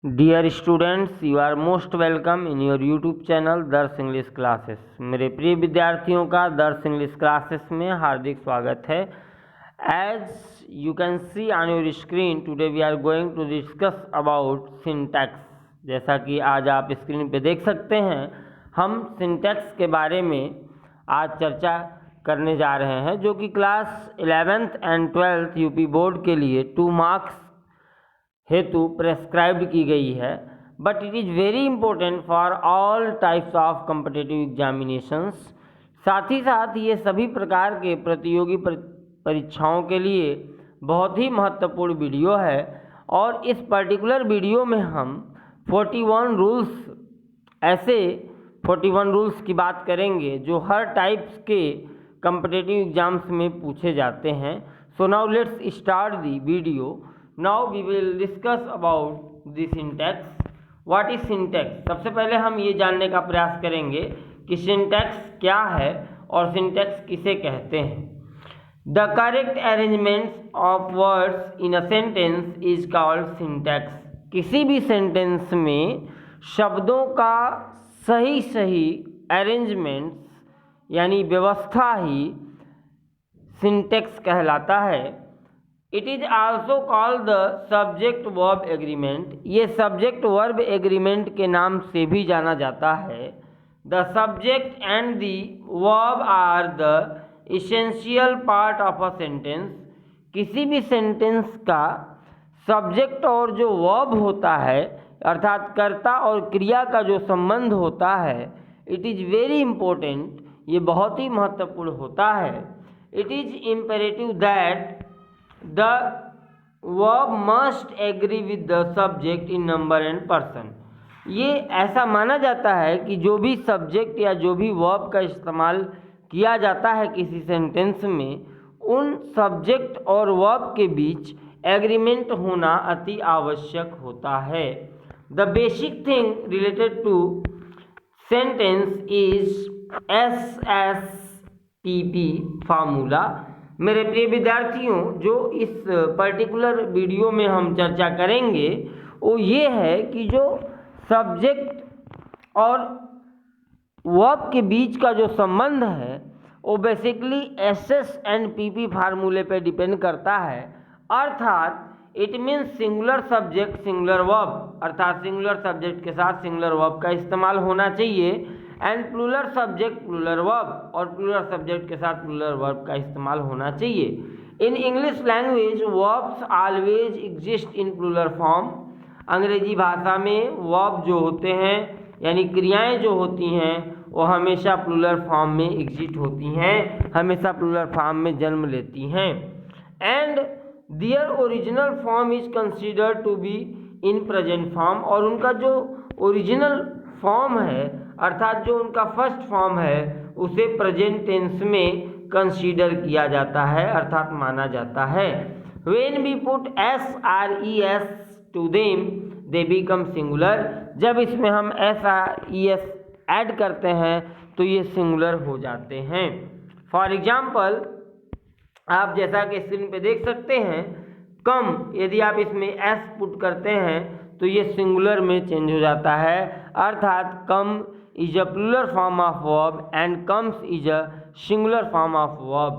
Dear students, you are most welcome in your YouTube channel Darsh English classes. मेरे प्रिय विद्यार्थियों का दर्श इंग्लिश क्लासेस में हार्दिक स्वागत है। As you can see on your screen, today we are going to discuss about syntax. जैसा कि आज आप स्क्रीन पे देख सकते हैं, हम सिंटैक्स के बारे में आज चर्चा करने जा रहे हैं, जो कि class 11th and 12th UP board के लिए 2 मार्क्स हेतु प्रेस्क्राइब्ड की गई है। But it is very important for all types of competitive examinations. साथ ही साथ ये सभी प्रकार के प्रतियोगी परीक्षाओं के लिए बहुत ही महत्वपूर्ण वीडियो है। और इस पर्टिकुलर वीडियो में हम 41 रूल्स की बात करेंगे जो हर टाइप्स के कम्पिटिटिव एग्जाम्स में पूछे जाते हैं। So now let's start the video. Now we will discuss about the syntax. What is syntax? सबसे पहले हम ये जानने का प्रयास करेंगे कि syntax क्या है और syntax किसे कहते हैं। The correct arrangement of words in a sentence is called syntax. किसी भी सेंटेंस में शब्दों का सही अरेंजमेंट्स यानी व्यवस्था ही सिंटैक्स कहलाता है। It is also called the subject verb agreement. ये सब्जेक्ट वर्ब एग्रीमेंट के नाम से भी जाना जाता है। The subject and the verb are the essential part of a sentence. किसी भी सेंटेंस का सब्जेक्ट और जो वर्ब होता है, अर्थात कर्ता और क्रिया का जो संबंध होता है, इट इज़ वेरी इम्पोर्टेंट। ये बहुत ही महत्वपूर्ण होता है। It is imperative that the verb must agree with the subject in number and person। ये ऐसा माना जाता है कि जो भी सब्जेक्ट या जो भी वर्ब का इस्तेमाल किया जाता है किसी सेंटेंस में, उन सब्जेक्ट और वर्ब के बीच एग्रीमेंट होना अति आवश्यक होता है। The basic thing related to sentence is SSTP formula. मेरे प्रिय विद्यार्थियों, जो इस पर्टिकुलर वीडियो में हम चर्चा करेंगे वो ये है कि जो सब्जेक्ट और वर्ब के बीच का जो संबंध है वो बेसिकली SS एंड PP फार्मूले पे डिपेंड करता है। अर्थात it means singular subject singular verb, अर्थात सिंगुलर सब्जेक्ट के साथ सिंगुलर वर्ब का इस्तेमाल होना चाहिए, and plural subject plural verb, और प्लूरल सब्जेक्ट के साथ प्लूरल वर्ब का इस्तेमाल होना चाहिए। In English language verbs always exist in plural form. अंग्रेजी भाषा में वर्ब जो होते हैं यानी क्रियाएं जो होती हैं वो हमेशा प्लूरल फॉर्म में एग्जिस्ट होती हैं, हमेशा प्लूरल फॉर्म में जन्म लेती हैं। And their original form is considered to be in present form. और उनका जो ओरिजिनल फॉर्म है, अर्थात जो उनका फर्स्ट फॉर्म है, उसे प्रेजेंट टेंस में कंसीडर किया जाता है, अर्थात माना जाता है। When we put SRES to them they become singular. जब इसमें हम SRES ऐड करते हैं तो ये सिंगुलर हो जाते हैं। फॉर एग्जाम्पल, आप जैसा कि स्क्रीन पे देख सकते हैं, कम, यदि आप इसमें S पुट करते हैं तो ये सिंगुलर में चेंज हो जाता है। अर्थात come is a plural form of verb and comes is a singular form of verb.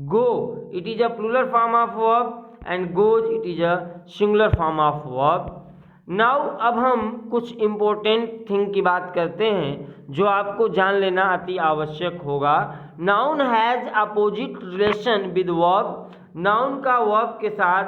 Go, it is a plural form of verb and goes it is a singular form of verb. Now अब हम कुछ important thing की बात करते हैं जो आपको जान लेना अति आवश्यक होगा। Noun has opposite relation with verb. Noun का वर्ब के साथ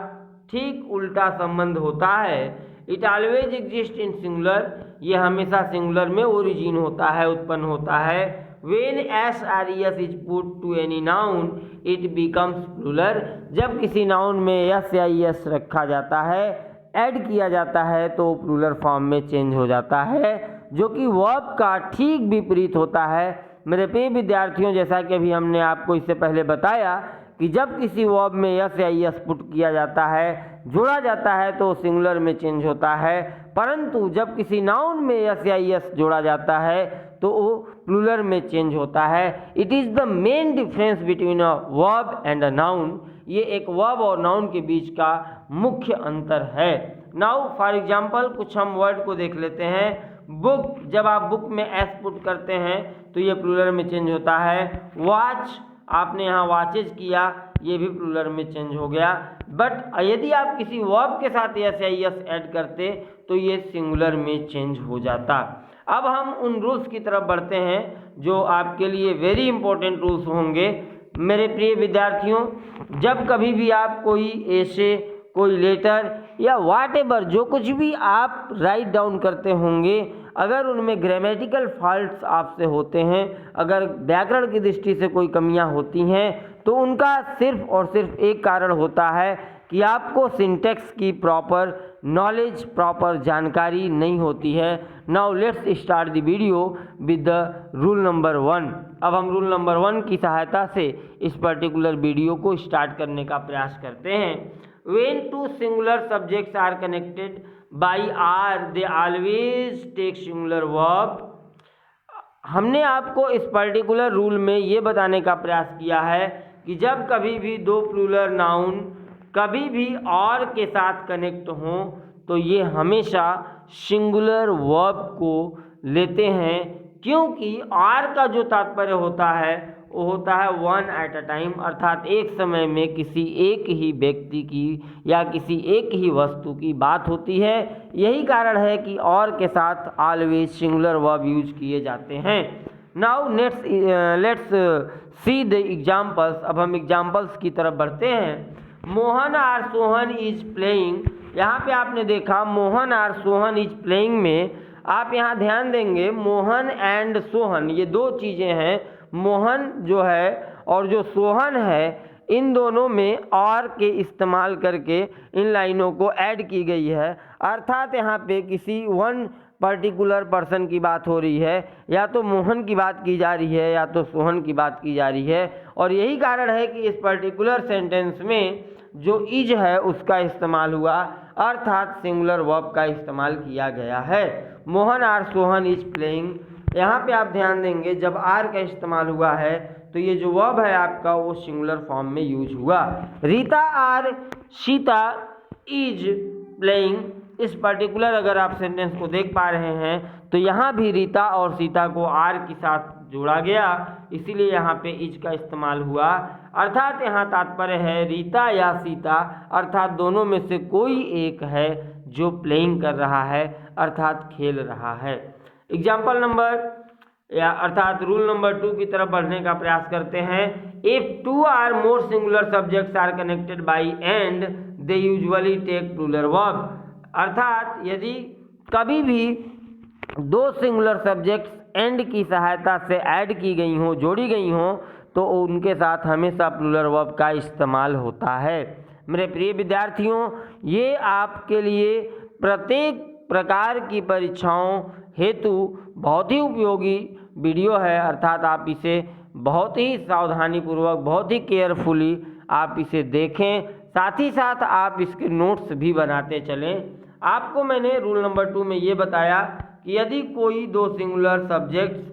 ठीक उल्टा संबंध होता है। It always exist in singular. ये हमेशा सिंगुलर में ओरिजिन होता है, उत्पन्न होता है। When SRES is put to any noun it becomes plural. जब किसी नाउन में S या ES रखा जाता है, ऐड किया जाता है, तो प्लूरल फॉर्म में चेंज हो जाता है, जो कि वर्ब का ठीक विपरीत होता है। मेरे प्रिय विद्यार्थियों, जैसा कि अभी हमने आपको इससे पहले बताया कि जब किसी वर्ब में S या ES पुट किया जाता है, जोड़ा जाता है, तो सिंगुलर में चेंज होता है। परंतु जब किसी नाउन में S या ES जोड़ा जाता है तो वो प्लूरल में चेंज होता है। It is the main difference between a verb and a noun. ये एक वर्ब और नाउन के बीच का मुख्य अंतर है। नाउ फॉर एग्जाम्पल कुछ हम वर्ड को देख लेते हैं। बुक, जब आप बुक में एस पुट करते हैं तो ये प्लूरल में चेंज होता है। वॉच, आपने यहाँ वॉचेज किया, ये भी प्लूरल में चेंज हो गया। बट यदि आप किसी वर्ब के साथ एस या एस ऐड करते तो ये सिंगुलर में चेंज हो जाता। अब हम उन रूल्स की तरफ बढ़ते हैं जो आपके लिए वेरी इंपॉर्टेंट रूल्स होंगे। मेरे प्रिय विद्यार्थियों, जब कभी भी आप कोई ऐसे कोई लेटर या व्हाटएवर जो कुछ भी आप राइट डाउन करते होंगे, अगर उनमें ग्रामेटिकल फॉल्ट्स आपसे होते हैं, अगर व्याकरण की दृष्टि से कोई कमियां होती हैं, तो उनका सिर्फ और सिर्फ एक कारण होता है कि आपको सिंटैक्स की प्रॉपर नॉलेज, प्रॉपर जानकारी नहीं होती है। Now let's start the video with the rule number 1। अब हम रूल नंबर 1 की सहायता से इस पर्टिकुलर वीडियो को स्टार्ट करने का प्रयास करते हैं। When two singular subjects are connected by are, they always take singular verb। हमने आपको इस पर्टिकुलर रूल में ये बताने का प्रयास किया है कि जब कभी भी दो प्लूरल नाउन कभी भी और के साथ कनेक्ट हों तो ये हमेशा सिंगुलर वर्ब को लेते हैं, क्योंकि और का जो तात्पर्य होता है वो होता है वन एट अ टाइम, अर्थात एक समय में किसी एक ही व्यक्ति की या किसी एक ही वस्तु की बात होती है। यही कारण है कि और के साथ ऑलवेज सिंगुलर वर्ब यूज किए जाते हैं। Now let's see the examples. अब हम एग्जाम्पल्स की तरफ बढ़ते हैं। Mohan or Sohan is playing, यहाँ पे आपने देखा Mohan or Sohan is playing में आप यहाँ ध्यान देंगे मोहन एंड सोहन ये दो चीज़ें हैं। मोहन जो है और जो सोहन है, इन दोनों में और के इस्तेमाल करके इन लाइनों को ऐड की गई है, अर्थात यहाँ पे किसी वन पर्टिकुलर पर्सन की बात हो रही है, या तो मोहन की बात की जा रही है या तो सोहन की बात की जा रही है। और यही कारण है कि इस पर्टिकुलर सेंटेंस में जो इज है उसका इस्तेमाल हुआ, अर्थात सिंगुलर वर्ब का इस्तेमाल किया गया है। Mohan or Sohan is playing, यहाँ पे आप ध्यान देंगे जब आर का इस्तेमाल हुआ है तो ये जो वर्ब है आपका वो सिंगुलर फॉर्म में यूज हुआ। Rita or Sita is playing, इस पर्टिकुलर अगर आप सेंटेंस को देख पा रहे हैं तो यहाँ भी रीता और सीता को आर के साथ जोड़ा गया, इसीलिए यहाँ पे इज का इस्तेमाल हुआ, अर्थात यहाँ तात्पर्य है रीता या सीता, अर्थात दोनों में से कोई एक है जो प्लेइंग कर रहा है, अर्थात खेल रहा है। एग्जाम्पल नंबर या अर्थात रूल नंबर 2 की तरफ बढ़ने का प्रयास करते हैं। If two or more singular subjects are connected by and they usually take plural verb, अर्थात यदि कभी भी दो सिंगुलर सब्जेक्ट्स एंड की सहायता से ऐड की गई हों, जोड़ी गई हों, तो उनके साथ हमेशा प्लूरल वर्ब का इस्तेमाल होता है। मेरे प्रिय विद्यार्थियों, ये आपके लिए प्रत्येक प्रकार की परीक्षाओं हेतु बहुत ही उपयोगी वीडियो है, अर्थात आप इसे बहुत ही सावधानीपूर्वक, बहुत ही केयरफुली आप इसे देखें, साथ ही साथ आप इसके नोट्स भी बनाते चलें। आपको मैंने रूल नंबर 2 में ये बताया कि यदि कोई दो सिंगुलर सब्जेक्ट्स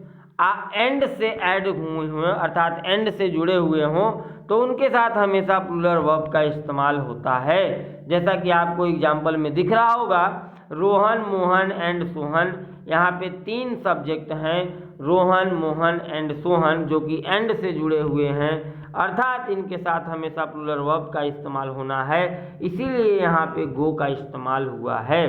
एंड से ऐड हुए हों, अर्थात एंड से जुड़े हुए हों, तो उनके साथ हमेशा प्लूरल वर्ब का इस्तेमाल होता है। जैसा कि आपको एग्जाम्पल में दिख रहा होगा, रोहन, मोहन एंड सोहन, यहाँ पे 3 सब्जेक्ट हैं, रोहन, मोहन एंड सोहन, जो कि एंड से जुड़े हुए हैं, अर्थात इनके साथ हमेशा प्लूरल वर्ब का इस्तेमाल होना है, इसीलिए यहाँ पे गो का इस्तेमाल हुआ है।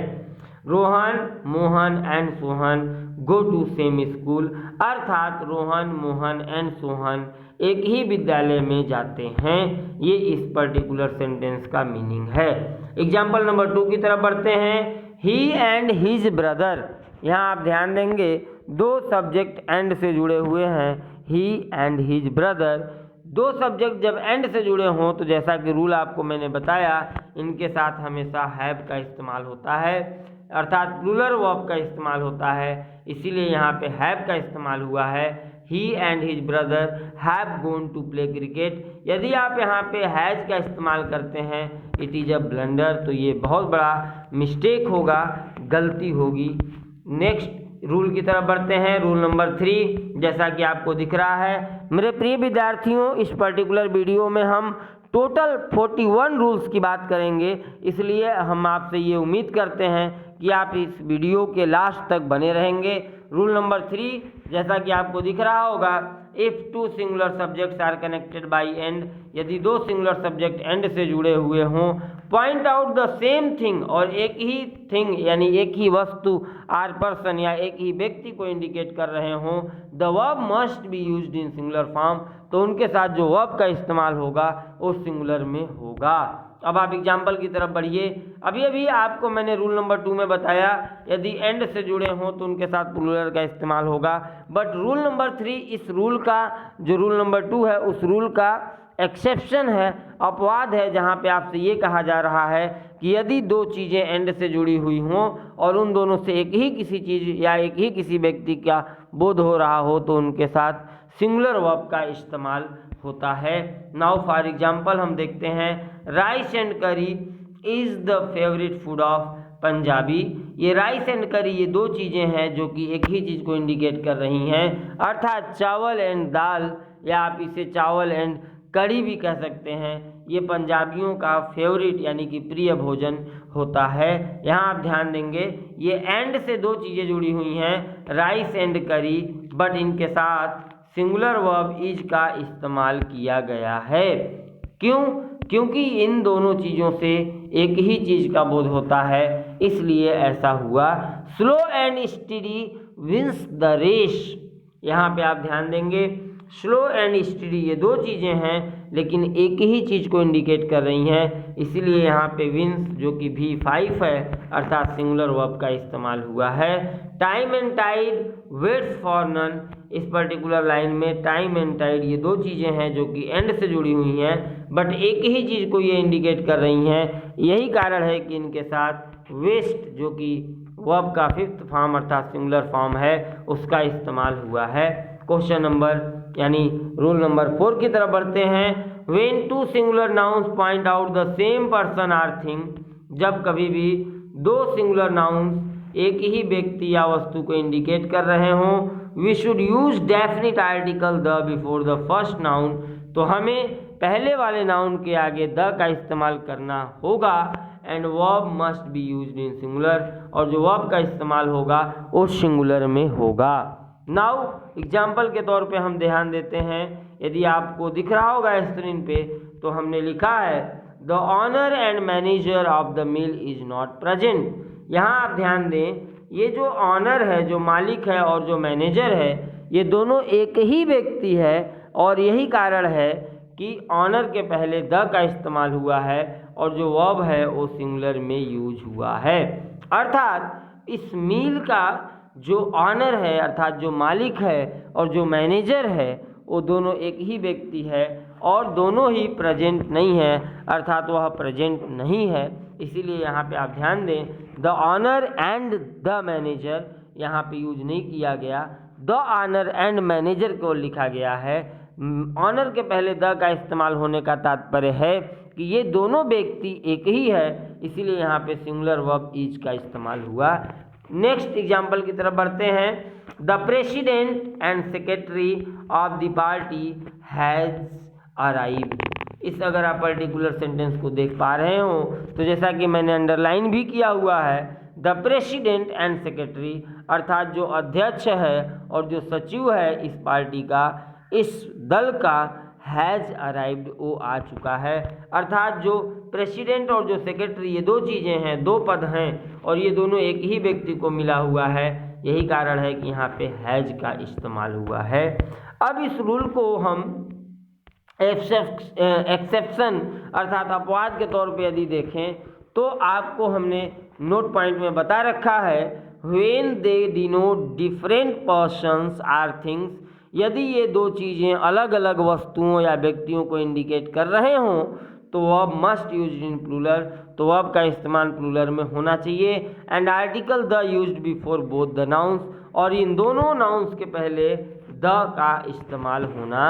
Rohan, Mohan and Sohan go to same school, अर्थात रोहन, मोहन एंड सोहन एक ही विद्यालय में जाते हैं, ये इस पर्टिकुलर सेंटेंस का मीनिंग है। एग्जाम्पल नंबर 2 की तरफ बढ़ते हैं। ही एंड हिज ब्रदर, यहाँ आप ध्यान देंगे दो सब्जेक्ट एंड से जुड़े हुए हैं, ही एंड हिज ब्रदर। दो सब्जेक्ट जब एंड से जुड़े हों तो जैसा कि रूल आपको मैंने बताया, इनके साथ हमेशा हैव का इस्तेमाल होता है, अर्थात प्लूरल वर्ब का इस्तेमाल होता है, इसीलिए यहाँ पे हैव का इस्तेमाल हुआ है। He and his brother have gone to play cricket. यदि आप यहाँ पे हैज का इस्तेमाल करते हैं, इट इज़ अ ब्लंडर, तो ये बहुत बड़ा मिस्टेक होगा, गलती होगी। नेक्स्ट रूल की तरफ बढ़ते हैं। रूल नंबर 3 जैसा कि आपको दिख रहा है। मेरे प्रिय विद्यार्थियों, इस पर्टिकुलर वीडियो में हम टोटल 41 रूल्स की बात करेंगे, इसलिए हम आपसे ये उम्मीद करते हैं कि आप इस वीडियो के लास्ट तक बने रहेंगे। रूल नंबर 3, जैसा कि आपको दिख रहा होगा, if two singular subjects are connected by and, यदि दो सिंगुलर सब्जेक्ट एंड से जुड़े हुए हों, point out the same thing, और एक ही थिंग यानी एक ही वस्तु आर पर्सन या एक ही व्यक्ति को इंडिकेट कर रहे हों, the verb must be used in singular form, तो उनके साथ जो वर्ब का इस्तेमाल होगा वो सिंगुलर में होगा। अब आप एग्जाम्पल की तरफ बढ़िए। अभी अभी आपको मैंने रूल नंबर 2 में बताया यदि एंड से जुड़े हों तो उनके साथ प्लूरल का इस्तेमाल होगा, बट रूल नंबर 3 इस रूल का, जो रूल नंबर 2 है उस रूल का एक्सेप्शन है, अपवाद है, जहाँ पे आपसे ये कहा जा रहा है कि यदि दो चीज़ें एंड से जुड़ी हुई हों और उन दोनों से एक ही किसी चीज़ या एक ही किसी व्यक्ति का बोध हो रहा हो तो उनके साथ सिंगुलर वर्ब का इस्तेमाल होता है। नाउ फॉर एग्जांपल हम देखते हैं, राइस एंड करी is the favourite food of Punjabi. ये राइस एंड करी ये दो चीज़ें हैं जो कि एक ही चीज़ को इंडिकेट कर रही हैं, अर्थात चावल एंड दाल, या आप इसे चावल एंड कड़ी भी कह सकते हैं, ये पंजाबियों का फेवरेट यानी कि प्रिय भोजन होता है। यहाँ आप ध्यान देंगे ये एंड से दो चीज़ें जुड़ी हुई हैं, राइस एंड करी, बट इनके साथ सिंगुलर वर्ब इज का इस्तेमाल किया गया है। क्यों? क्योंकि इन दोनों चीज़ों से एक ही चीज़ का बोध होता है, इसलिए ऐसा हुआ। Slow and steady wins the race, यहाँ पे आप ध्यान देंगे स्लो एंड स्टडी ये दो चीज़ें हैं लेकिन एक ही चीज़ को इंडिकेट कर रही हैं, इसीलिए यहाँ पे विंस जो कि V5 है अर्थात सिंगुलर वर्ब का इस्तेमाल हुआ है। Time and tide waits for none, इस पर्टिकुलर लाइन में टाइम एंड टाइड ये दो चीज़ें हैं जो कि एंड से जुड़ी हुई हैं बट एक ही चीज़ को ये इंडिकेट कर रही हैं, यही कारण है कि इनके साथ वेस्ट जो कि वर्ब का 5th फॉर्म अर्थात सिंगुलर फॉर्म है उसका इस्तेमाल हुआ है। क्वेश्चन नंबर यानी रूल नंबर 4 की तरफ बढ़ते हैं। When two singular nouns point out the same person or thing, जब कभी भी दो सिंगुलर नाउन्स एक ही व्यक्ति या वस्तु को इंडिकेट कर रहे हों, we should use definite article the before the first noun, तो हमें पहले वाले नाउन के आगे द का इस्तेमाल करना होगा। And verb must be used in singular, और जो वर्ब का इस्तेमाल होगा वो सिंगुलर में होगा। नाउ एग्जाम्पल के तौर पे हम ध्यान देते हैं, यदि आपको दिख रहा होगा स्क्रीन पे तो हमने लिखा है the owner and manager of the mill is not present. यहाँ आप ध्यान दें ये जो ऑनर है, जो मालिक है, और जो मैनेजर है, ये दोनों एक ही व्यक्ति है और यही कारण है कि ऑनर के पहले द का इस्तेमाल हुआ है और जो वर्ब है वो सिंगुलर में यूज हुआ है। अर्थात इस मील का जो ऑनर है अर्थात जो मालिक है और जो मैनेजर है वो दोनों एक ही व्यक्ति है और दोनों ही प्रेजेंट नहीं है, अर्थात वह प्रेजेंट नहीं है, इसीलिए यहाँ पे आप ध्यान दें the owner and the manager यहाँ पे यूज नहीं किया गया, द ऑनर एंड मैनेजर को लिखा गया है। ऑनर के पहले द का इस्तेमाल होने का तात्पर्य है कि ये दोनों व्यक्ति एक ही है, इसीलिए यहाँ पे सिंगुलर वर्ब इज का इस्तेमाल हुआ। नेक्स्ट एग्जाम्पल की तरफ बढ़ते हैं। The president and secretary of the party has arrived. इस अगर आप पर्टिकुलर सेंटेंस को देख पा रहे हो तो जैसा कि मैंने अंडरलाइन भी किया हुआ है, द प्रेसिडेंट एंड सेक्रेटरी अर्थात जो अध्यक्ष है और जो सचिव है इस पार्टी का, इस दल का, हैज़ अराइव्ड वो आ चुका है। अर्थात जो प्रेसिडेंट और जो सेक्रेटरी ये दो चीज़ें हैं, दो पद हैं और ये दोनों एक ही व्यक्ति को मिला हुआ है, यही कारण है कि यहाँ पे हैज़ का इस्तेमाल हुआ है। अब इस रूल को हम एक्सेप्शन अर्थात अपवाद के तौर पे यदि देखें तो आपको हमने नोट पॉइंट में बता रखा है when they denote different persons or things, यदि ये दो चीज़ें अलग अलग वस्तुओं या व्यक्तियों को इंडिकेट कर रहे हों तो verb must used in plural, तो वर्ब का इस्तेमाल प्लूरल में होना चाहिए। And article the used before both the nouns, और इन दोनों नाउन्स के पहले द का इस्तेमाल होना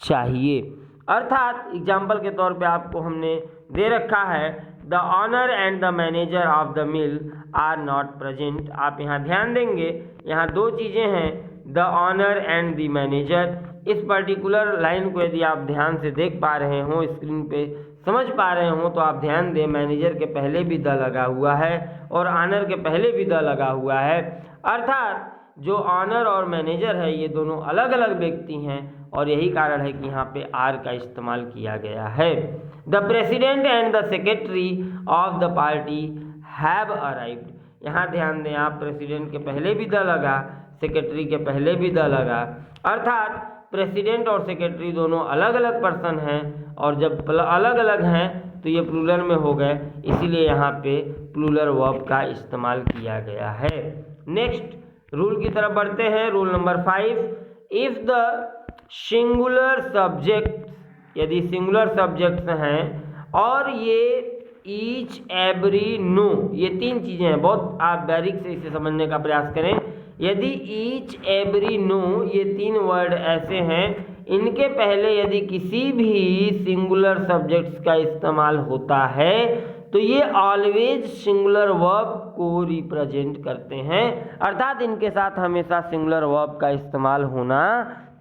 चाहिए। अर्थात एग्जाम्पल के तौर पे आपको हमने दे रखा है the owner and the manager of the mill are not present. आप यहाँ ध्यान देंगे यहाँ दो चीज़ें हैं, the owner and the manager, इस पर्टिकुलर लाइन को यदि आप ध्यान से देख पा रहे हो, स्क्रीन पे समझ पा रहे हो, तो आप ध्यान दें, मैनेजर के पहले भी द लगा हुआ है और ऑनर के पहले भी द लगा हुआ है। अर्थात जो ऑनर और मैनेजर है ये दोनों अलग अलग व्यक्ति हैं और यही कारण है कि यहाँ पे आर का इस्तेमाल किया गया है। The president and the secretary of the party have arrived. यहाँ ध्यान दें आप, प्रेसिडेंट के पहले भी द लगा, सेक्रेटरी के पहले भी द लगा। अर्थात प्रेसिडेंट और सेक्रेटरी दोनों अलग अलग पर्सन हैं और जब अलग अलग हैं तो ये प्लूरल में हो गए, इसीलिए यहाँ पे प्लूरल वर्ब का इस्तेमाल किया गया है। नेक्स्ट रूल की तरफ बढ़ते हैं। Rule number 5, if the singular subject, यदि सिंगुलर सब्जेक्ट्स हैं और ये ईच, एवरी, नो, ये 3 चीज़ें हैं, बहुत आप बारीक से इसे समझने का प्रयास करें। यदि ईच, एवरी, नो ये 3 वर्ड ऐसे हैं, इनके पहले यदि किसी भी सिंगुलर सब्जेक्ट्स का इस्तेमाल होता है तो ये ऑलवेज सिंगुलर वर्ब को रिप्रेजेंट करते हैं। अर्थात इनके साथ हमेशा सिंगुलर वर्ब का इस्तेमाल होना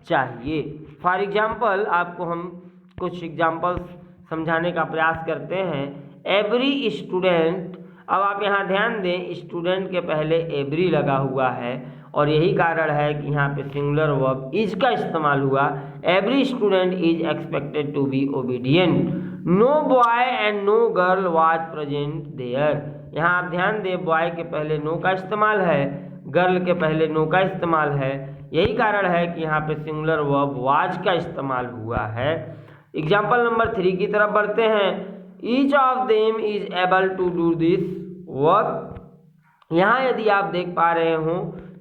चाहिए। फॉर एग्जाम्पल आपको हम कुछ एग्जाम्पल्स समझाने का प्रयास करते हैं। एवरी स्टूडेंट, अब आप यहाँ ध्यान दें, स्टूडेंट के पहले एवरी लगा हुआ है और यही कारण है कि यहाँ पे सिंगुलर वर्ब इज का इस्तेमाल हुआ। Every student is expected to be obedient. No boy and no girl was present there. यहाँ आप ध्यान दें, बॉय के पहले नो का इस्तेमाल है, गर्ल के पहले नो का इस्तेमाल है, यही कारण है कि यहाँ पे सिंगुलर वर्ब वाज का इस्तेमाल हुआ है। एग्जाम्पल नंबर 3 की तरफ बढ़ते हैं। Each of them is able to do this work. यहाँ यदि आप देख पा रहे हो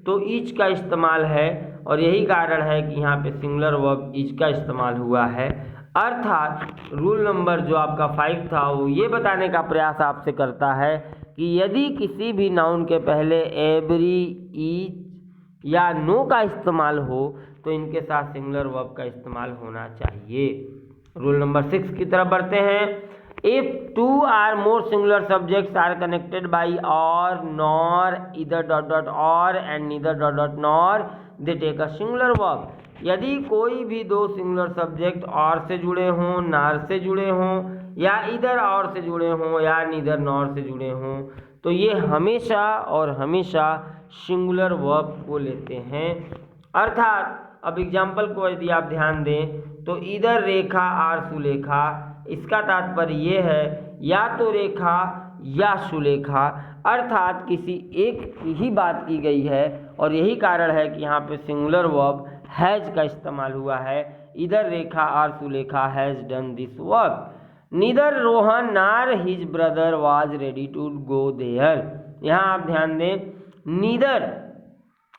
तो ईच का इस्तेमाल है और यही कारण है कि यहाँ पे सिंगुलर वर्ब ईच का इस्तेमाल हुआ है। अर्थात रूल नंबर जो आपका 5 था वो ये बताने का प्रयास आपसे करता है कि यदि किसी भी नाउन के पहले एवरी, ईच या नो का इस्तेमाल हो तो इनके साथ सिंगुलर वर्ब का इस्तेमाल होना चाहिए। रूल नंबर 6 की तरफ बढ़ते हैं। If 2 or more singular subjects are connected by or, nor, either dot dot or and neither dot dot nor, they take a singular verb। यदि कोई भी 2 सिंगुलर सब्जेक्ट और से जुड़े हों, नार से जुड़े हों या इधर और से जुड़े हों या नीदर नॉर से जुड़े हों तो ये हमेशा और हमेशा सिंगुलर वर्ब को लेते हैं। अर्थात अब एग्जाम्पल को यदि आप ध्यान दें तो इधर रेखा आर सुलेखा, इसका तात्पर्य ये है या तो रेखा या सुलेखा, अर्थात किसी एक की ही बात की गई है और यही कारण है कि यहाँ पे सिंगुलर वर्ब हैज का इस्तेमाल हुआ है। इधर Rekha or Sulekha has done this work. Neither Rohan nor his brother was ready to go there. यहाँ आप ध्यान दें, नीदर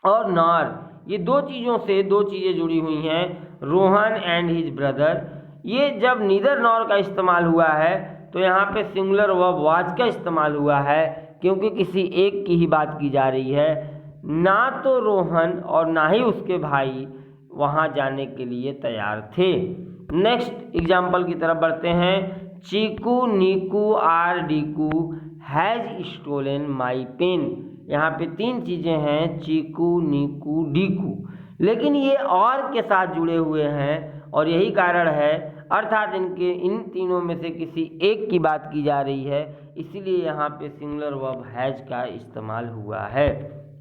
और नार ये 2 चीज़ों से 2 चीज़ें जुड़ी हुई हैं, रोहन एंड हिज ब्रदर। ये जब नीदर नॉर का इस्तेमाल हुआ है तो यहाँ पे सिंगुलर वर्ब वाज का इस्तेमाल हुआ है क्योंकि किसी एक की ही बात की जा रही है। ना तो रोहन और ना ही उसके भाई वहाँ जाने के लिए तैयार थे। नेक्स्ट एग्जाम्पल की तरफ बढ़ते हैं। Cheeku, Neeku or Deeku has stolen my pen. यहाँ पे 3 चीज़ें हैं, चीकू, नीकू, डीकू, लेकिन ये और के साथ जुड़े हुए हैं और यही कारण है, अर्थात इन तीनों में से किसी एक की बात की जा रही है, इसीलिए यहाँ पे सिंगुलर वर्ब हैज का इस्तेमाल हुआ है।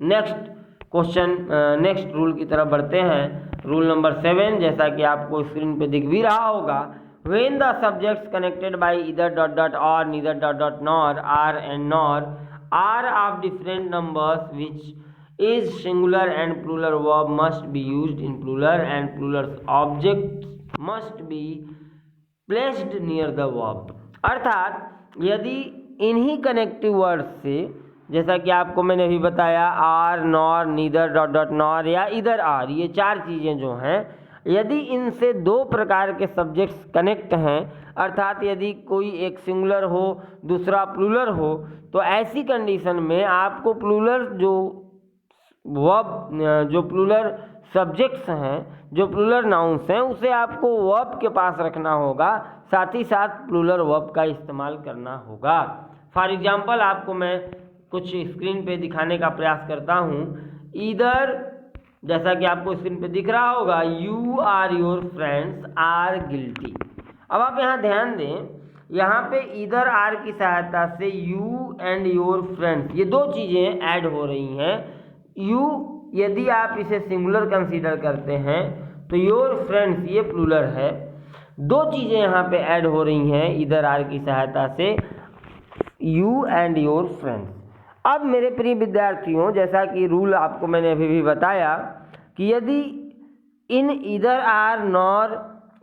नेक्स्ट रूल की तरफ बढ़ते हैं। रूल नंबर 7, जैसा कि आपको स्क्रीन पे दिख भी रहा होगा, when the subjects connected by either dot dot or neither dot dot nor are and nor are of different numbers which is singular and plural verb must be used in plural and plural objects must be placed near the verb। अर्थात यदि इन्हीं connective words से, जैसा कि आपको मैंने अभी बताया, or, nor, neither dot dot nor या इधर आर, ये 4 चीज़ें जो हैं, यदि इनसे 2 प्रकार के सब्जेक्ट्स कनेक्ट हैं, अर्थात यदि कोई एक सिंगुलर हो दूसरा प्लूरल हो, तो ऐसी कंडीशन में आपको प्लूरल जो प्लूरल सब्जेक्ट्स हैं, जो प्लूरल नाउन्स हैं, उसे आपको वर्ब के पास रखना होगा, साथ ही साथ प्लूरल वर्ब का इस्तेमाल करना होगा। फॉर एग्जाम्पल आपको मैं कुछ स्क्रीन पे दिखाने का प्रयास करता हूँ। इधर जैसा कि आपको स्क्रीन पे दिख रहा होगा, you or your friends are guilty. अब आप यहाँ ध्यान दें, यहाँ पे इधर आर की सहायता से यू एंड योर फ्रेंड्स ये दो चीज़ें ऐड हो रही हैं। यू यदि आप इसे सिंगुलर कंसीडर करते हैं तो योर फ्रेंड्स ये प्लूरल है। दो चीज़ें यहाँ पे ऐड हो रही हैं इधर आर की सहायता से, यू एंड योर फ्रेंड्स। अब मेरे प्रिय विद्यार्थियों, जैसा कि रूल आपको मैंने अभी भी बताया कि यदि इन इधर आर नॉर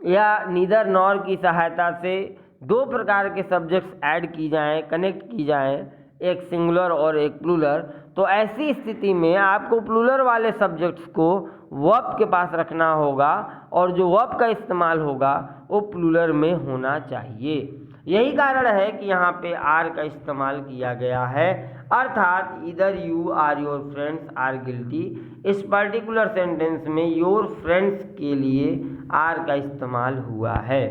या नीदर नॉर की सहायता से दो प्रकार के सब्जेक्ट्स ऐड की जाएं, कनेक्ट की जाएं, एक सिंगुलर और एक प्लूरल, तो ऐसी स्थिति में आपको प्लूरल वाले सब्जेक्ट्स को वर्ब के पास रखना होगा और जो वर्ब का इस्तेमाल होगा वो प्लूरल में होना चाहिए। यही कारण है कि यहाँ पे आर का इस्तेमाल किया गया है, अर्थात either you or your friends are guilty. इस पर्टिकुलर सेंटेंस में योर फ्रेंड्स के लिए आर का इस्तेमाल हुआ है।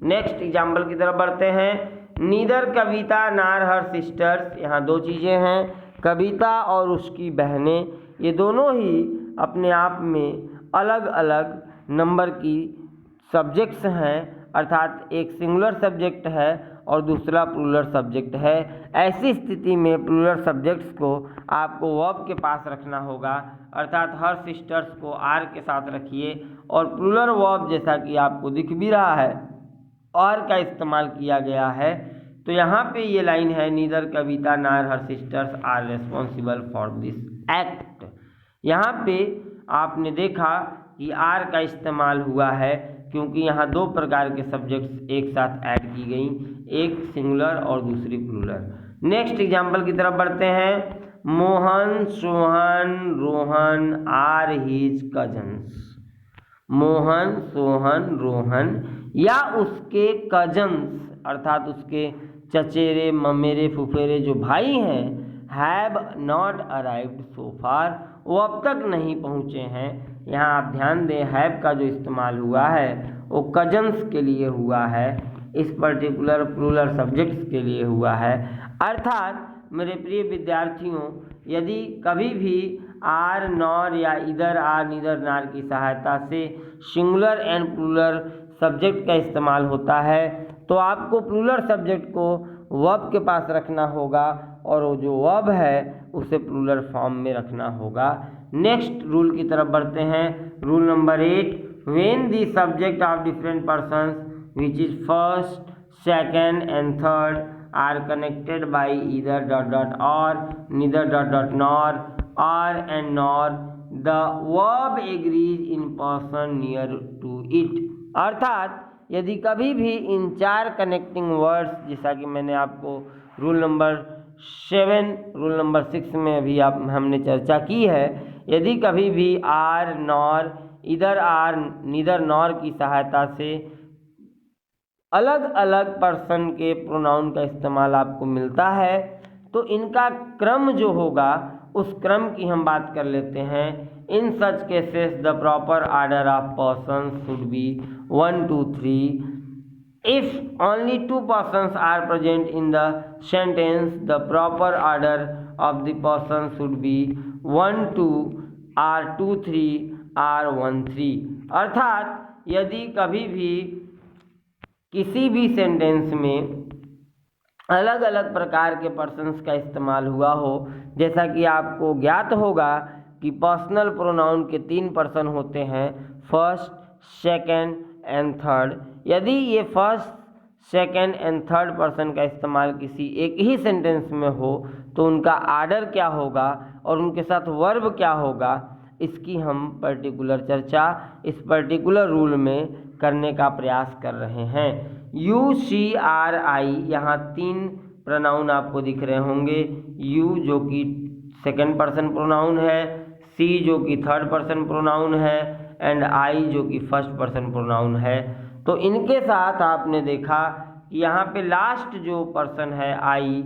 नेक्स्ट एग्जाम्पल की तरफ बढ़ते हैं। Neither Kavita nor her sisters, यहाँ दो चीज़ें हैं, कविता और उसकी बहनें, ये दोनों ही अपने आप में अलग अलग नंबर की सब्जेक्ट्स हैं, अर्थात एक सिंगुलर सब्जेक्ट है और दूसरा प्लूरल सब्जेक्ट है। ऐसी स्थिति में प्लूरल सब्जेक्ट्स को आपको वर्ब के पास रखना होगा, अर्थात हर सिस्टर्स को आर के साथ रखिए और प्लूरल वर्ब जैसा कि आपको दिख भी रहा है और का इस्तेमाल किया गया है। तो यहाँ पे ये लाइन है, neither Kavita nor her sisters are responsible for this act. यहाँ पे आपने देखा कि आर का इस्तेमाल हुआ है क्योंकि यहाँ दो प्रकार के सब्जेक्ट्स एक साथ ऐड की गई, एक सिंगुलर और दूसरी प्लूरल। नेक्स्ट एग्जाम्पल की तरफ बढ़ते हैं। Mohan Sohan Rohan are his cousins. Mohan Sohan Rohan या उसके कजन्स अर्थात उसके चचेरे ममेरे फुफेरे जो भाई हैं, हैव नॉट अराइव्ड सो फार, वो अब तक नहीं पहुँचे हैं। यहाँ आप ध्यान दें, हैव का जो इस्तेमाल हुआ है वो कजन्स के लिए हुआ है, इस पर्टिकुलर प्लूरल सब्जेक्ट्स के लिए हुआ है। अर्थात मेरे प्रिय विद्यार्थियों, यदि कभी भी आर नॉर या इधर आर नीदर नार की सहायता से सिंगुलर एंड प्लूरल सब्जेक्ट का इस्तेमाल होता है तो आपको प्लूरल सब्जेक्ट को वर्ब के पास रखना होगा और वो जो वर्ब है उसे प्लूरल फॉर्म में रखना होगा। नेक्स्ट रूल की तरफ बढ़ते हैं। Rule number 8, when the subject of different persons which is first second and third are connected by either dot dot or neither dot dot nor or and nor the verb agrees in person near to it. अर्थात यदि कभी भी इन चार connecting words, जैसा कि मैंने आपको rule number 7 rule number 6 में अभी हमने चर्चा की है, यदि कभी भी आर नॉर इधर आर नीदर नॉर की सहायता से अलग अलग पर्सन के प्रोनाउन का इस्तेमाल आपको मिलता है तो इनका क्रम जो होगा उस क्रम की हम बात कर लेते हैं। In such cases the proper order of persons should be 1 2 3। If only 2 persons are present in the sentence, the proper order of the person should be 1 2 or 2 3 or 1 3। अर्थात यदि कभी भी किसी भी सेंटेंस में अलग अलग प्रकार के पर्सन्स का इस्तेमाल हुआ हो, जैसा कि आपको ज्ञात होगा कि पर्सनल प्रोनाउन के 3 पर्सन होते हैं, फर्स्ट सेकेंड एंड थर्ड। यदि ये first second and third person का इस्तेमाल किसी एक ही सेंटेंस में हो तो उनका आर्डर क्या होगा और उनके साथ वर्ब क्या होगा, इसकी हम पर्टिकुलर चर्चा इस पर्टिकुलर रूल में करने का प्रयास कर रहे हैं। यू सी आर आई, यहाँ 3 प्रोनाउन आपको दिख रहे होंगे। यू जो कि सेकेंड पर्सन प्रोनाउन है, सी जो कि थर्ड पर्सन प्रोनाउन है एंड आई जो कि फर्स्ट पर्सन प्रोनाउन है। तो इनके साथ आपने देखा कि यहाँ पे लास्ट जो पर्सन है आई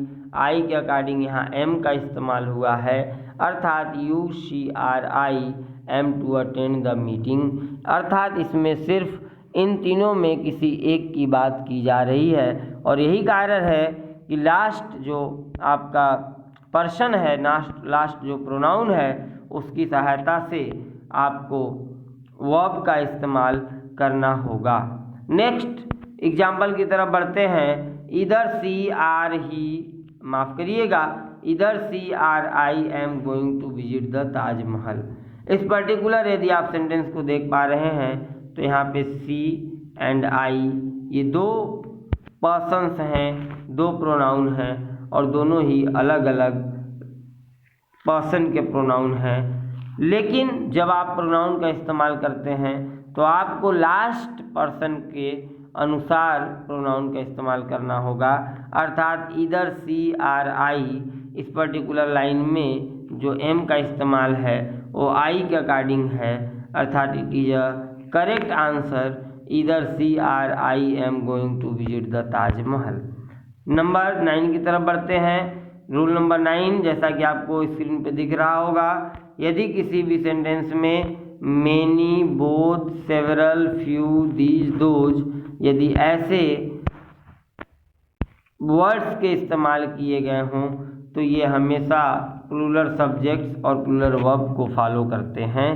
के अकॉर्डिंग यहाँ एम का इस्तेमाल हुआ है, अर्थात you she or I am to attend the meeting. अर्थात इसमें सिर्फ इन तीनों में किसी एक की बात की जा रही है और यही कारण है कि लास्ट जो आपका पर्सन है, लास्ट जो प्रोनाउन है उसकी सहायता से आपको वर्ब का इस्तेमाल करना होगा। नेक्स्ट एग्जाम्पल की तरफ बढ़ते हैं। इधर सी आर ही, माफ़ करिएगा, either C or I am going to visit the Taj Mahal. इस पर्टिकुलर यदि आप सेंटेंस को देख पा रहे हैं तो यहाँ पे सी एंड आई ये दो पर्सन्स हैं, दो प्रोनाउन हैं और दोनों ही अलग अलग पर्सन के प्रोनाउन हैं। लेकिन जब आप प्रोनाउन का इस्तेमाल करते हैं तो आपको लास्ट पर्सन के अनुसार प्रोनाउन का इस्तेमाल करना होगा। अर्थात इधर सी आर आई इस पर्टिकुलर लाइन में जो एम का इस्तेमाल है वो आई के अकॉर्डिंग है। अर्थात it is a correct answer, इधर सी or I am going to visit the Taj Mahal. Number 9 की तरफ बढ़ते हैं। रूल नंबर 9 जैसा कि आपको स्क्रीन पे दिख रहा होगा, यदि किसी भी सेंटेंस में many, both, several, few, these, those यदि ऐसे वर्ड्स के इस्तेमाल किए गए हों तो ये हमेशा प्लूरल सब्जेक्ट्स और प्लूरल वर्ब को फॉलो करते हैं।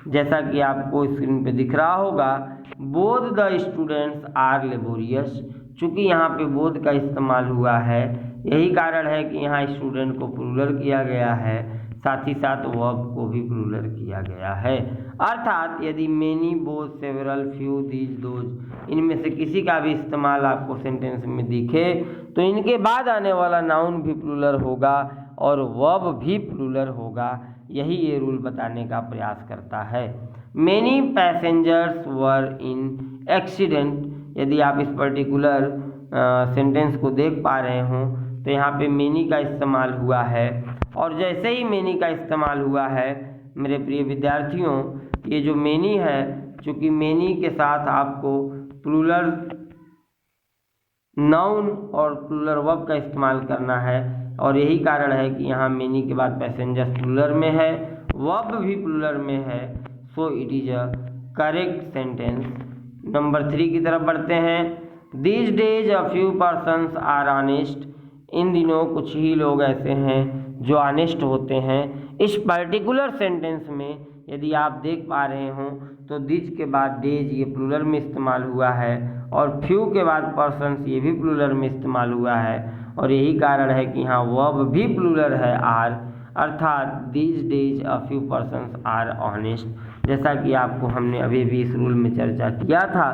जैसा कि आपको स्क्रीन पे दिख रहा होगा, both the students are laborious. चूँकि यहाँ पे बोथ का इस्तेमाल हुआ है, यही कारण है कि यहाँ स्टूडेंट को प्लूरल किया गया है, साथ ही साथ वर्ब को भी प्लूरल किया गया है। अर्थात यदि many, both, several, few, these, those इनमें से किसी का भी इस्तेमाल आपको सेंटेंस में दिखे तो इनके बाद आने वाला नाउन भी प्लूरल होगा और वर्ब भी प्लूरल होगा। यही ये रूल बताने का प्रयास करता है। Many passengers were in accident, यदि आप इस पर्टिकुलर सेंटेंस को देख पा रहे हों तो यहाँ पे मेनी का इस्तेमाल हुआ है और जैसे ही मेनी का इस्तेमाल हुआ है मेरे प्रिय विद्यार्थियों, ये जो मेनी है, चूँकि मेनी के साथ आपको प्लूरल नाउन और प्लूरल वर्ब का इस्तेमाल करना है और यही कारण है कि यहाँ मेनी के बाद पैसेंजर्स प्लूरल में है, वर्ब भी प्लूरल में है। So it is a correct sentence. Number 3 की तरफ बढ़ते हैं। These days a few persons are honest, इन दिनों कुछ ही लोग ऐसे हैं जो ऑनेस्ट होते हैं। इस पर्टिकुलर सेंटेंस में यदि आप देख पा रहे हों तो दिस के बाद डेज ये प्लूरल में इस्तेमाल हुआ है और फ्यू के बाद पर्सन्स ये भी प्लूरल में इस्तेमाल हुआ है और यही कारण है कि यहाँ वर्ब भी प्लूरल है आर। अर्थात these days a few persons are honest, जैसा कि आपको हमने अभी भी इस रूल में चर्चा किया था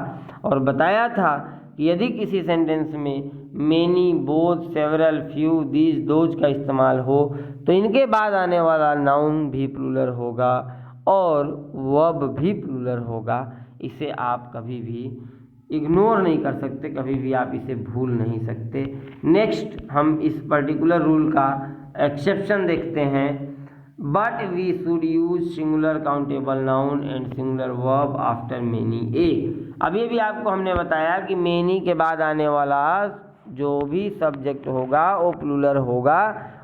और बताया था कि यदि किसी सेंटेंस में many, both, several, few, these, those का इस्तेमाल हो तो इनके बाद आने वाला नाउन भी प्लूरल होगा और वर्ब भी प्लूरल होगा। इसे आप कभी भी इग्नोर नहीं कर सकते, कभी भी आप इसे भूल नहीं सकते। नेक्स्ट हम इस पर्टिकुलर रूल का एक्सेप्शन देखते हैं। But we should use singular countable noun and singular verb after many a. अभी भी आपको हमने बताया कि मेनी के बाद आने वाला जो भी सब्जेक्ट होगा वो प्लूरल होगा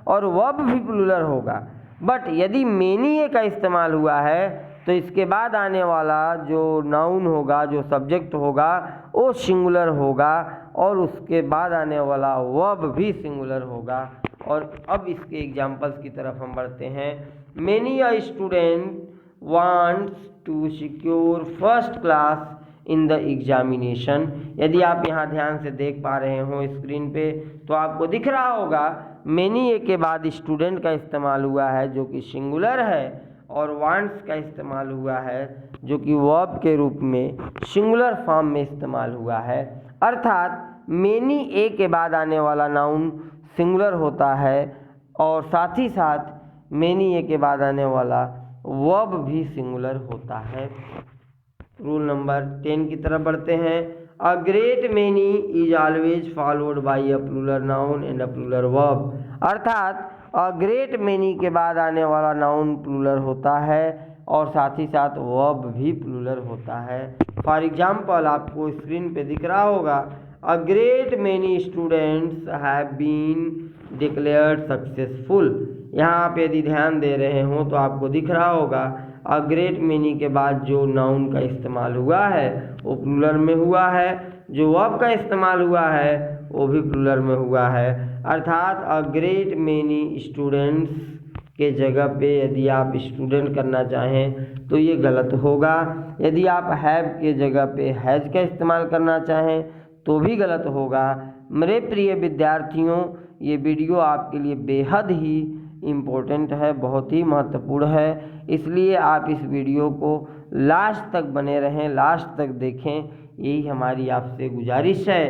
और वर्ब भी प्लूरल होगा। बट यदि मेनी ए का इस्तेमाल हुआ है तो इसके बाद आने वाला जो नाउन होगा, जो सब्जेक्ट होगा वो सिंगुलर होगा और उसके बाद आने वाला वर्ब भी सिंगुलर होगा। और अब इसके एग्जाम्पल्स की तरफ हम बढ़ते हैं। Many a student wants to secure first class in the examination. यदि आप यहाँ ध्यान से देख पा रहे हो स्क्रीन पे तो आपको दिख रहा होगा मेनी ए के बाद स्टूडेंट का इस्तेमाल हुआ है जो कि सिंगुलर है और वांट्स का इस्तेमाल हुआ है जो कि वर्ब के रूप में सिंगुलर फॉर्म में इस्तेमाल हुआ है। अर्थात मेनी ए के बाद आने वाला नाउन सिंगुलर होता है और साथ ही साथ मेनी ए के बाद आने वाला वर्ब भी सिंगुलर होता है। रूल नंबर 10 की तरफ बढ़ते हैं। A great many is always followed by a plural noun and a plural verb. अर्थात अ ग्रेट मेनी के बाद आने वाला नाउन प्लूरल होता है और साथ ही साथ वर्ब भी प्लूरल होता है। फॉर एग्जाम्पल आपको स्क्रीन पे दिख रहा होगा, a great many students have been declared successful. यहाँ आप यदि ध्यान दे रहे हो तो आपको दिख रहा होगा अ ग्रेट मेनी के बाद जो नाउन का इस्तेमाल हुआ है वो प्लूरल में हुआ है, जो वर्ब का इस्तेमाल हुआ है वो भी प्लूरल में हुआ है। अर्थात अ ग्रेट मेनी स्टूडेंट्स के जगह पे यदि आप स्टूडेंट करना चाहें तो ये गलत होगा। यदि आप हैव के जगह पे हैज का इस्तेमाल करना चाहें तो भी गलत होगा। मेरे प्रिय विद्यार्थियों, ये वीडियो आपके लिए बेहद ही इम्पोर्टेंट है, बहुत ही महत्वपूर्ण है, इसलिए आप इस वीडियो को लास्ट तक बने रहें, लास्ट तक देखें, यही हमारी आपसे गुजारिश है।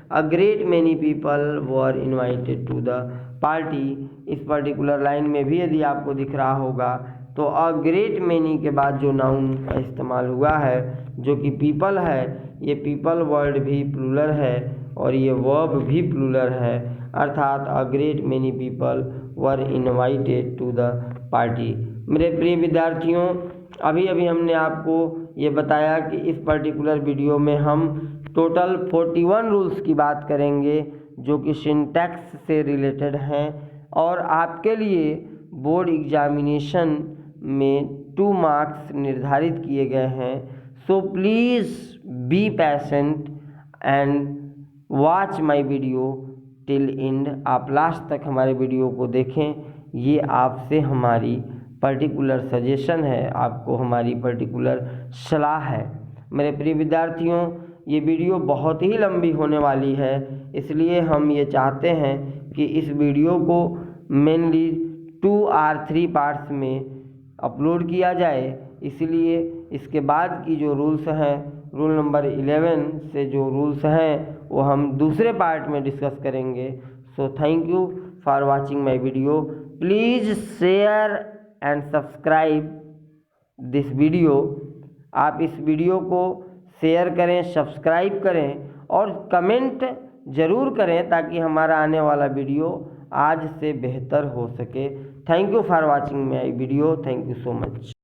A great many people were invited to the party, इस पर्टिकुलर लाइन में भी यदि आपको दिख रहा होगा तो अ ग्रेट मैनी के बाद जो नाउन का इस्तेमाल हुआ है जो कि पीपल है, ये पीपल वर्ड भी प्लूरल है और ये वर्ब भी प्लूरल है, अर्थात a great many people were invited to the party. मेरे प्रिय विद्यार्थियों, अभी अभी हमने आपको ये बताया कि इस पर्टिकुलर वीडियो में हम टोटल 41 रूल्स की बात करेंगे जो कि सिंटैक्स से रिलेटेड हैं और आपके लिए बोर्ड एग्जामिनेशन में 2 मार्क्स निर्धारित किए गए हैं। So please be patient and watch my video till and. आप लास्ट तक हमारे वीडियो को देखें, ये आपसे हमारी पर्टिकुलर सजेशन है, आपको हमारी पर्टिकुलर सलाह है। मेरे प्रिय विद्यार्थियों, ये वीडियो बहुत ही लंबी होने वाली है, इसलिए हम ये चाहते हैं कि इस वीडियो को मेनली 2 और 3 पार्ट्स में अपलोड किया जाए। इसलिए इसके बाद की जो रूल्स हैं, रूल नंबर 11 से जो रूल्स हैं वो हम दूसरे पार्ट में डिस्कस करेंगे। So thank you for watching my video. Please share and subscribe this video. आप इस वीडियो को शेयर करें, सब्सक्राइब करें और कमेंट ज़रूर करें ताकि हमारा आने वाला वीडियो आज से बेहतर हो सके। Thank you for watching my video. Thank you so much.